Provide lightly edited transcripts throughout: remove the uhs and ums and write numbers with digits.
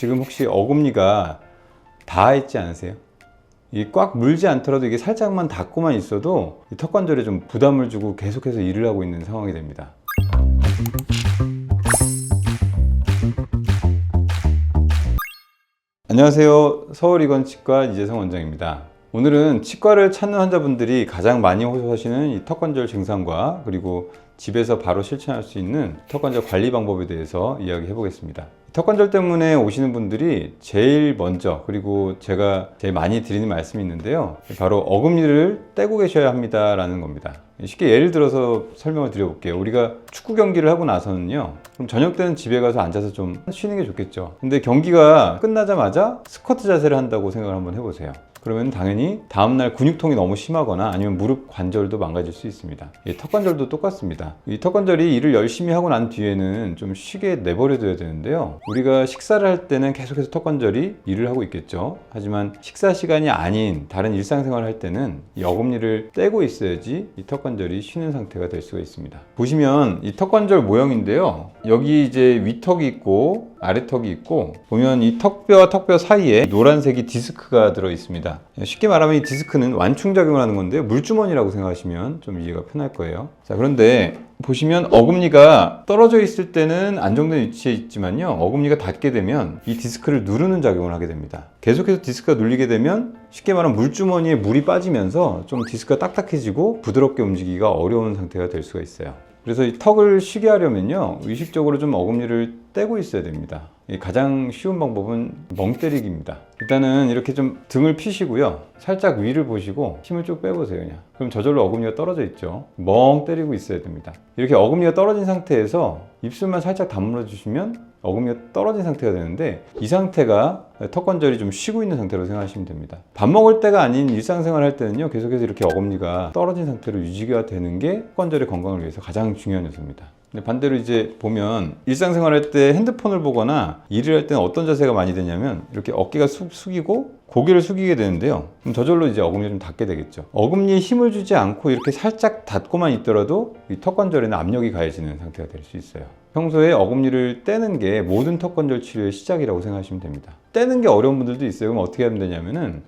지금 혹시 어금니가 닿아 있지 않으세요? 이게 꽉 물지 않더라도 이게 살짝만 닿고만 있어도 이 턱관절에 좀 부담을 주고 계속해서 일을 하고 있는 상황이 됩니다. 안녕하세요. 서울이건치과 이재성 원장입니다. 오늘은 치과를 찾는 환자분들이 가장 많이 호소하시는 이 턱관절 증상과 그리고 집에서 바로 실천할 수 있는 턱관절 관리 방법에 대해서 이야기해 보겠습니다. 턱관절 때문에 오시는 분들이 제일 먼저, 그리고 제가 제일 많이 드리는 말씀이 있는데요, 바로 어금니를 떼고 계셔야 합니다 라는 겁니다. 쉽게 예를 들어서 설명을 드려볼게요. 우리가 축구 경기를 하고 나서는요, 그럼 저녁 때는 집에 가서 앉아서 좀 쉬는 게 좋겠죠. 근데 경기가 끝나자마자 스쿼트 자세를 한다고 생각을 한번 해보세요. 그러면 당연히 다음날 근육통이 너무 심하거나 아니면 무릎 관절도 망가질 수 있습니다. 턱관절도 똑같습니다. 이 턱관절이 일을 열심히 하고 난 뒤에는 좀 쉬게 내버려둬야 되는데요, 우리가 식사를 할 때는 계속해서 턱관절이 일을 하고 있겠죠. 하지만 식사 시간이 아닌 다른 일상생활을 할 때는 이 어금니를 떼고 있어야지 이 턱관절이 쉬는 상태가 될 수가 있습니다. 보시면 이 턱관절 모형인데요, 여기 이제 위턱이 있고 아래턱이 있고, 보면 이 턱뼈와 턱뼈 사이에 노란색이 디스크가 들어 있습니다. 쉽게 말하면 이 디스크는 완충작용을 하는 건데요, 물주머니라고 생각하시면 좀 이해가 편할 거예요. 자, 그런데 보시면 어금니가 떨어져 있을 때는 안정된 위치에 있지만요, 어금니가 닿게 되면 이 디스크를 누르는 작용을 하게 됩니다. 계속해서 디스크가 눌리게 되면 쉽게 말하면 물주머니에 물이 빠지면서 좀 디스크가 딱딱해지고 부드럽게 움직이기가 어려운 상태가 될 수가 있어요. 그래서 이 턱을 쉬게 하려면요, 의식적으로 좀 어금니를 떼고 있어야 됩니다. 가장 쉬운 방법은 멍 때리기입니다. 일단은 이렇게 좀 등을 피시고요, 살짝 위를 보시고 힘을 쭉 빼보세요. 그냥. 그럼 저절로 어금니가 떨어져 있죠. 멍 때리고 있어야 됩니다. 이렇게 어금니가 떨어진 상태에서 입술만 살짝 다물어 주시면 어금니가 떨어진 상태가 되는데, 이 상태가 턱관절이 좀 쉬고 있는 상태로 생각하시면 됩니다. 밥 먹을 때가 아닌 일상생활 할 때는요, 계속해서 이렇게 어금니가 떨어진 상태로 유지가 되는 게 턱관절의 건강을 위해서 가장 중요한 요소입니다. 근데 반대로 이제 보면 일상생활 할 때 핸드폰을 보거나 일을 할 때는 어떤 자세가 많이 되냐면, 이렇게 어깨가 숙이고 고개를 숙이게 되는데요, 그럼 저절로 이제 어금니가 좀 닿게 되겠죠. 어금니에 힘을 주지 않고 이렇게 살짝 닿고만 있더라도 이 턱관절에는 압력이 가해지는 상태가 될 수 있어요. 평소에 어금니를 떼는 게 모든 턱관절 치료의 시작이라고 생각하시면 됩니다. 떼는 게 어려운 분들도 있어요. 그럼 어떻게 하면 되냐면은,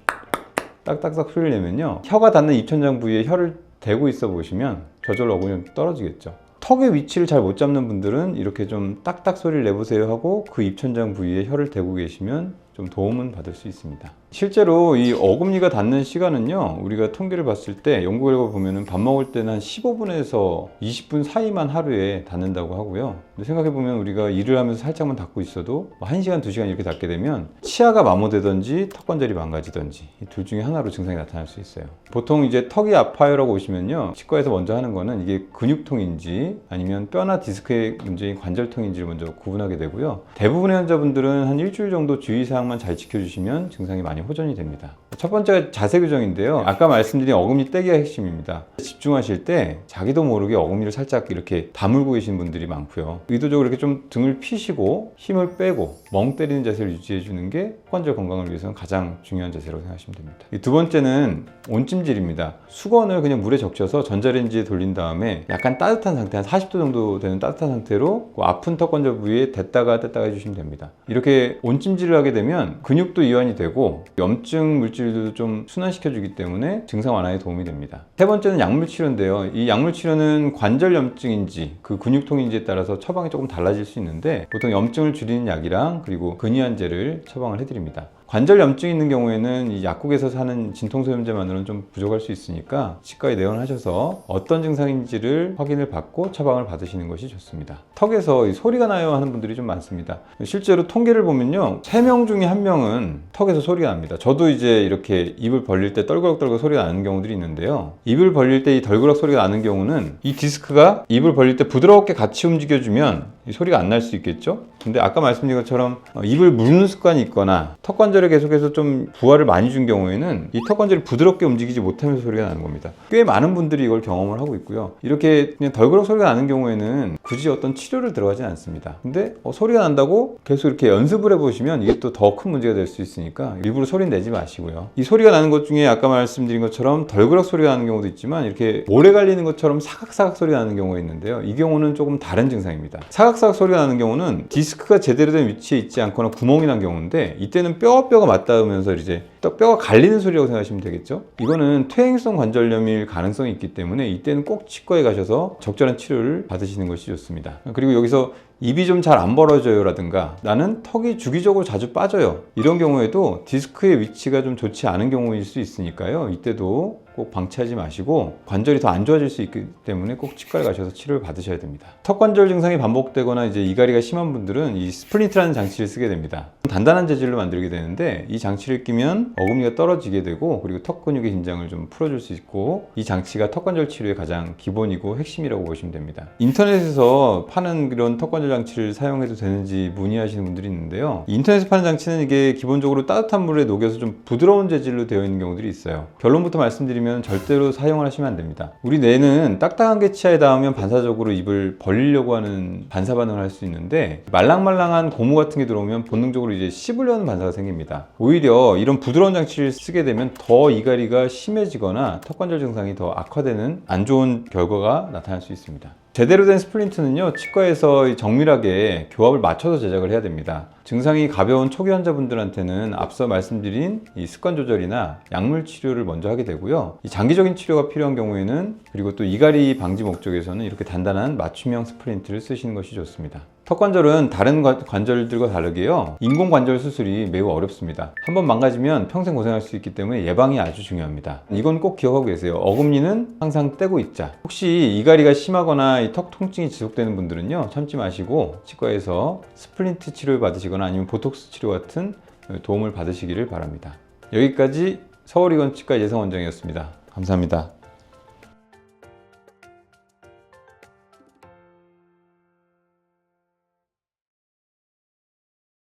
딱딱딱 소리를 내면요, 혀가 닿는 입천장 부위에 혀를 대고 있어 보시면 저절로 어금니가 떨어지겠죠. 턱의 위치를 잘 못 잡는 분들은 이렇게 좀 딱딱 소리를 내보세요 하고 그 입천장 부위에 혀를 대고 계시면 좀 도움은 받을 수 있습니다. 실제로 이 어금니가 닿는 시간은요, 우리가 통계를 봤을 때 연구 결과 보면은 밥 먹을 때는 한 15분에서 20분 사이만 하루에 닿는다고 하고요. 근데 생각해보면 우리가 일을 하면서 살짝만 닿고 있어도 1시간, 2시간 이렇게 닿게 되면 치아가 마모되든지 턱관절이 망가지든지 이 둘 중에 하나로 증상이 나타날 수 있어요. 보통 이제 턱이 아파요라고 오시면요, 치과에서 먼저 하는 거는 이게 근육통인지 아니면 뼈나 디스크의 문제인 관절통인지를 먼저 구분하게 되고요. 대부분의 환자분들은 한 일주일 정도 주의사항만 잘 지켜주시면 증상이 많이 호전이 됩니다. 첫 번째가 자세 교정인데요, 아까 말씀드린 어금니 떼기가 핵심입니다. 집중하실 때 자기도 모르게 어금니를 살짝 이렇게 다물고 계신 분들이 많고요, 의도적으로 이렇게 좀 등을 피시고 힘을 빼고 멍 때리는 자세를 유지해 주는 게 턱관절 건강을 위해서는 가장 중요한 자세라고 생각하시면 됩니다. 두 번째는 온찜질입니다. 수건을 그냥 물에 적셔서 전자레인지에 돌린 다음에 약간 따뜻한 상태, 한 40도 정도 되는 따뜻한 상태로 그 아픈 턱관절 부위에 댔다가 뗐다가 해주시면 됩니다. 이렇게 온찜질을 하게 되면 근육도 이완이 되고 염증 물질도 좀 순환시켜 주기 때문에 증상 완화에 도움이 됩니다. 세 번째는 약물 치료인데요, 이 약물 치료는 관절 염증인지 그 근육통인지에 따라서 처방이 조금 달라질 수 있는데, 보통 염증을 줄이는 약이랑 그리고 근이완제를 처방을 해드립니다. 관절 염증이 있는 경우에는 이 약국에서 사는 진통소염제만으로는 좀 부족할 수 있으니까 치과에 내원하셔서 어떤 증상인지를 확인을 받고 처방을 받으시는 것이 좋습니다. 턱에서 소리가 나요 하는 분들이 좀 많습니다. 실제로 통계를 보면요, 3명 중에 1명은 턱에서 소리가 납니다. 저도 이제 이렇게 입을 벌릴 때 떨그럭떨그럭 소리가 나는 경우들이 있는데요, 입을 벌릴 때 이 덜그럭 소리가 나는 경우는 이 디스크가 입을 벌릴 때 부드럽게 같이 움직여주면 이 소리가 안 날 수 있겠죠. 근데 아까 말씀드린 것처럼 입을 물는 습관이 있거나 턱관절에 관절에 계속해서 좀 부하를 많이 준 경우에는 이 턱 관절이 부드럽게 움직이지 못하면서 소리가 나는 겁니다. 꽤 많은 분들이 이걸 경험을 하고 있고요. 이렇게 그냥 덜그럭 소리가 나는 경우에는 굳이 어떤 치료를 들어가진 않습니다. 근데 소리가 난다고 계속 이렇게 연습을 해보시면 이게 또 더 큰 문제가 될 수 있으니까 일부러 소리 내지 마시고요. 이 소리가 나는 것 중에 아까 말씀드린 것처럼 덜그럭 소리가 나는 경우도 있지만 이렇게 모래 갈리는 것처럼 사각사각 소리가 나는 경우가 있는데요. 이 경우는 조금 다른 증상입니다. 사각사각 소리가 나는 경우는 디스크가 제대로 된 위치에 있지 않거나 구멍이 난 경우인데, 이때는 뼈와 맞닿으면서 이제 뼈가 갈리는 소리라고 생각하시면 되겠죠. 이거는 퇴행성 관절염일 가능성이 있기 때문에 이때는 꼭 치과에 가셔서 적절한 치료를 받으시는 것이 좋습니다. 그리고 여기서 입이 좀 잘 안 벌어져요 라든가 나는 턱이 주기적으로 자주 빠져요, 이런 경우에도 디스크의 위치가 좀 좋지 않은 경우일 수 있으니까요. 이때도 꼭 방치하지 마시고 관절이 더 안 좋아질 수 있기 때문에 꼭 치과를 가셔서 치료를 받으셔야 됩니다. 턱 관절 증상이 반복되거나 이제 이갈이가 심한 분들은 이 스플린트라는 장치를 쓰게 됩니다. 단단한 재질로 만들게 되는데 이 장치를 끼면 어금니가 떨어지게 되고, 그리고 턱 근육의 긴장을 좀 풀어줄 수 있고, 이 장치가 턱 관절 치료의 가장 기본이고 핵심이라고 보시면 됩니다. 인터넷에서 파는 이런 턱 관절 장치를 사용해도 되는지 문의하시는 분들이 있는데요. 인터넷에서 파는 장치는 이게 기본적으로 따뜻한 물에 녹여서 좀 부드러운 재질로 되어 있는 경우들이 있어요. 결론부터 말씀드리면 절대로 사용을 하시면 안 됩니다. 우리 뇌는 딱딱한 게 치아에 닿으면 반사적으로 입을 벌리려고 하는 반사 반응을 할 수 있는데, 말랑말랑한 고무 같은 게 들어오면 본능적으로 이제 씹으려는 반사가 생깁니다. 오히려 이런 부드러운 장치를 쓰게 되면 더 이갈이가 심해지거나 턱관절 증상이 더 악화되는 안 좋은 결과가 나타날 수 있습니다. 제대로 된 스플린트는요, 치과에서 정밀하게 교합을 맞춰서 제작을 해야 됩니다. 증상이 가벼운 초기 환자분들한테는 앞서 말씀드린 이 습관 조절이나 약물 치료를 먼저 하게 되고요. 이 장기적인 치료가 필요한 경우에는, 그리고 또 이갈이 방지 목적에서는 이렇게 단단한 맞춤형 스플린트를 쓰시는 것이 좋습니다. 턱 관절은 다른 관절들과 다르게요, 인공 관절 수술이 매우 어렵습니다. 한번 망가지면 평생 고생할 수 있기 때문에 예방이 아주 중요합니다. 이건 꼭 기억하고 계세요. 어금니는 항상 떼고 있자. 혹시 이갈이가 심하거나 이 턱 통증이 지속되는 분들은요, 참지 마시고 치과에서 스플린트 치료를 받으시거나 아니면 보톡스 치료 같은 도움을 받으시기를 바랍니다. 여기까지 서울이건치과 예성원장이었습니다. 감사합니다.